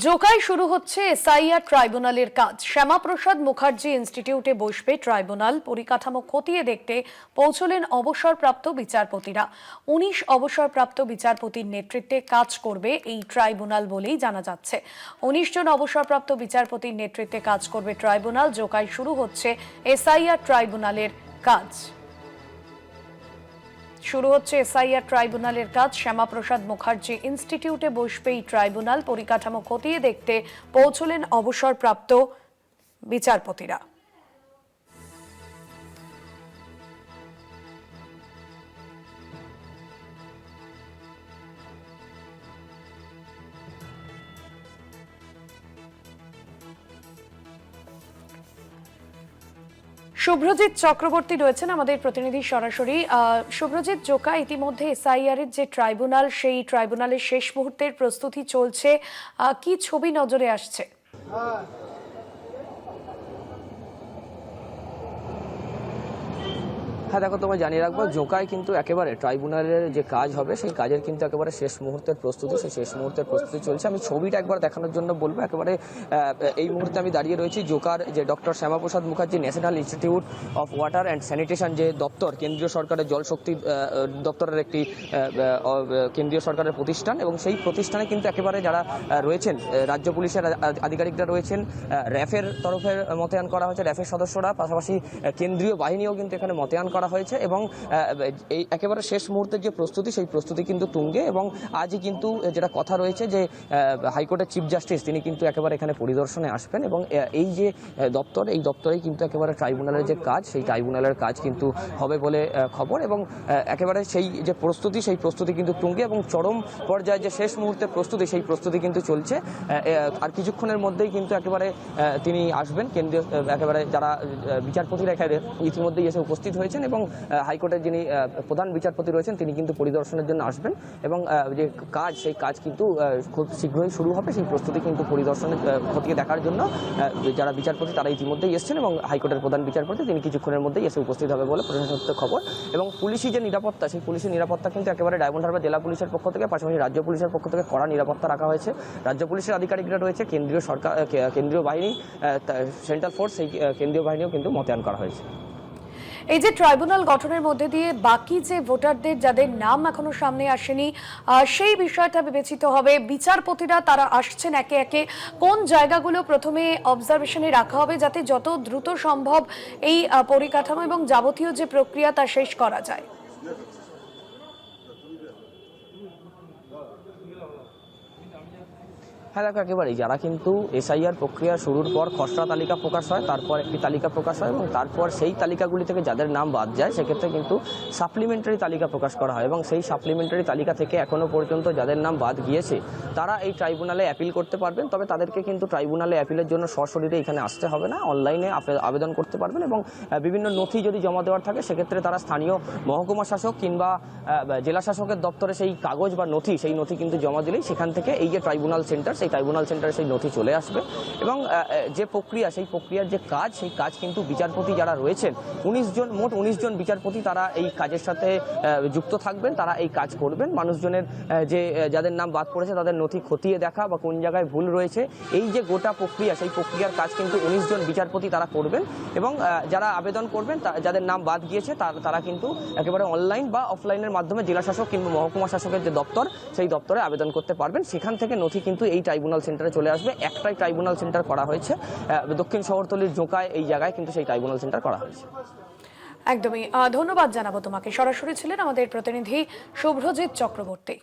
জোকায় শুরু হচ্ছে এসআইআর ট্রাইব্যুনালের কাজ। শ্যামাপ্রসাদ মুখার্জি ইনস্টিটিউটে বসবে ট্রাইব্যুনাল। পরিকাঠামো খতিয়ে দেখতে পৌঁছলেন অবসরপ্রাপ্ত বিচারপতিরা। ১৯ অবসরপ্রাপ্ত বিচারপতির নেতৃত্বে কাজ করবে এই ট্রাইব্যুনাল বলেই জানা যাচ্ছে। ১৯ জন অবসরপ্রাপ্ত বিচারপতির নেতৃত্বে কাজ করবে ট্রাইব্যুনাল। জোকায় শুরু হচ্ছে এসআইআর ট্রাইব্যুনালের কাজ। শুরু হচ্ছে এসআইআর ট্রাইব্যুনালের কাজ। শ্যামাপ্রসাদ মুখার্জি ইনস্টিটিউটে বসবে এই ট্রাইব্যুনাল। পরিকাঠামো খতিয়ে দেখতে পৌঁছলেন অবসরপ্রাপ্ত বিচারপতিরা। শুভ্রজিৎ চক্রবর্তী রয়েছেন আমাদের প্রতিনিধি সরাসরি। শুভ্রজিৎ, জোকা ইতিমধ্যে এসআইআর এর যে ট্রাইব্যুনাল, সেই ট্রাইব্যুনালের শেষ মুহূর্তের প্রস্তুতি চলছে, কি ছবি নজরে আসছে? হ্যাঁ দেখো, তোমায় জানিয়ে রাখবো, জোকায় কিন্তু একেবারে ট্রাইব্যুনালের যে কাজ হবে সেই কাজের কিন্তু একেবারে শেষ মুহূর্তের প্রস্তুতি, সেই শেষ মুহূর্তের প্রস্তুতি চলছে। আমি ছবিটা একবার দেখানোর জন্য বলবো। একেবারে এই মুহূর্তে আমি দাঁড়িয়ে রয়েছি জোকার যে doctor Shyama Prasad Mukherjee national institute of water and sanitation, যে দপ্তর, কেন্দ্রীয় সরকারের জলশক্তি দপ্তরের একটি কেন্দ্রীয় সরকারের প্রতিষ্ঠান, এবং সেই প্রতিষ্ঠানে কিন্তু একেবারে যারা রয়েছেন, রাজ্য পুলিশের আধিকারিকরা রয়েছেন, র্যাফের তরফে মোতায়েন করা হয়েছে, র্যাফের সদস্যরা, পাশাপাশি কেন্দ্রীয় বাহিনীও কিন্তু এখানে মোতায়েন করা হয়েছে। এবং এই একেবারে শেষ মুহূর্তের যে প্রস্তুতি, সেই প্রস্তুতি কিন্তু তুঙ্গে। এবং আজই কিন্তু যেটা কথা রয়েছে যে হাইকোর্টের চিফ জাস্টিস তিনি কিন্তু একেবারে এখানে পরিদর্শনে আসবেন, এবং এই যে দপ্তর, এই দপ্তরেই কিন্তু একেবারে ট্রাইব্যুনালের যে কাজ, সেই ট্রাইব্যুনালের কাজ কিন্তু হবে বলে খবর। এবং একেবারে সেই যে প্রস্তুতি, সেই প্রস্তুতি কিন্তু তুঙ্গে, এবং চরম পর্যায়ে যে শেষ মুহূর্তের প্রস্তুতি, সেই প্রস্তুতি কিন্তু চলছে। আর কিছুক্ষণের মধ্যেই কিন্তু একেবারে তিনি আসবেন। কেন্দ্রীয় একেবারে যারা বিচারপতিরা এখানে ইতিমধ্যেই এসে উপস্থিত হয়েছেন, এবং হাইকোর্টের যিনি প্রধান বিচারপতি রয়েছেন তিনি কিন্তু পরিদর্শনের জন্য আসবেন। এবং যে কাজ, সেই কাজ কিন্তু খুব শীঘ্রই শুরু হবে। সেই প্রস্তুতি কিন্তু পরিদর্শনে খতিয়ে দেখার জন্য যারা বিচারপতি তারা ইতিমধ্যেই এসেছেন, এবং হাইকোর্টের প্রধান বিচারপতি তিনি কিছুক্ষণের মধ্যেই এসে উপস্থিত হবে বলে প্রশাসন সূত্রে খবর। এবং পুলিশি যে নিরাপত্তা, সেই পুলিশি নিরাপত্তা কিন্তু একেবারে ডায়মন্ড হারবার জেলা পুলিশের পক্ষ থেকে, পাশাপাশি রাজ্য পুলিশের পক্ষ থেকে কড়া নিরাপত্তা রাখা হয়েছে। রাজ্য পুলিশের আধিকারিকরা রয়েছে, কেন্দ্রীয় সরকার, কেন্দ্রীয় বাহিনী, সেন্ট্রাল ফোর্স, সেই কেন্দ্রীয় বাহিনীও কিন্তু মোতায়েন করা হয়েছে। এই যে ট্রাইব্যুনাল গঠনের মধ্যে দিয়ে বাকি যে ভোটারদের যাদের নাম এখনো সামনে আসেনি, সেই বিষয়টা বিবেচিত হবে। বিচারপতিরা তারা আসছেন একে একে, কোন জায়গাগুলো প্রথমে অবজারভেশনে রাখা হবে যাতে যত দ্রুত সম্ভব এই পরিকাঠামো এবং যাবতীয় যে প্রক্রিয়া তা শেষ করা যায়? হ্যাঁ দেখো, একেবারেই যারা কিন্তু এসআইআর প্রক্রিয়া শুরুর পর খসড়া তালিকা প্রকাশ হয়, তারপর একটি তালিকা প্রকাশ হয়, এবং তারপর সেই তালিকাগুলি থেকে যাদের নাম বাদ যায় সেক্ষেত্রে কিন্তু সাপ্লিমেন্টারি তালিকা প্রকাশ করা হয়। এবং সেই সাপ্লিমেন্টারি তালিকা থেকে এখনও পর্যন্ত যাদের নাম বাদ গিয়েছে তারা এই ট্রাইব্যুনালে অ্যাপিল করতে পারবেন। তবে তাদেরকে কিন্তু ট্রাইব্যুনালে অ্যাপিলের জন্য সশরীরে এখানে আসতে হবে না, অনলাইনে আবেদন করতে পারবেন। এবং বিভিন্ন নথি যদি জমা দেওয়ার থাকে সেক্ষেত্রে তারা স্থানীয় মহকুমা শাসক কিংবা জেলা শাসকের দপ্তরে সেই কাগজ বা নথি, সেই নথি কিন্তু জমা দিলেই সেখান থেকে এই যে ট্রাইব্যুনাল সেন্টার, সেই ট্রাইব্যুনাল সেন্টারে সেই নথি চলে আসবে। এবং যে প্রক্রিয়া, সেই প্রক্রিয়ার যে কাজ, সেই কাজ কিন্তু বিচারপতি যারা রয়েছেন 19 জন, মোট 19 জন বিচারপতি তারা এই কাজের সাথে যুক্ত থাকবেন, তারা এই কাজ করবেন। মানুষজনের যে যাদের নাম বাদ পড়েছে তাদের নথি খতিয়ে দেখা বা কোন জায়গায় ভুল রয়েছে, এই যে গোটা প্রক্রিয়া, সেই প্রক্রিয়ার কাজ কিন্তু 19 জন বিচারপতি তারা করবেন। এবং যারা আবেদন করবেন, যাদের নাম বাদ গিয়েছে তারা কিন্তু একেবারে অনলাইন বা অফলাইনের মাধ্যমে জেলা শাসক কিংবা মহকুমা শাসকের যে দপ্তর, সেই দপ্তরে আবেদন করতে পারবেন। সেখান থেকে নথি কিন্তু এই ট্রাইব্যুনাল সেন্টারে চলে আসবে। একটাই ট্রাইব্যুনাল সেন্টার করা হয়েছে দক্ষিণ শহরতলির জোকায়, এই জায়গায় কিন্তু সেই ট্রাইব্যুনাল সেন্টার করা হয়েছে। একদমই ধন্যবাদ জানাবো তোমাকে। সরাসরি ছিলেন আমাদের প্রতিনিধি শুভ্রজিৎ চক্রবর্তী।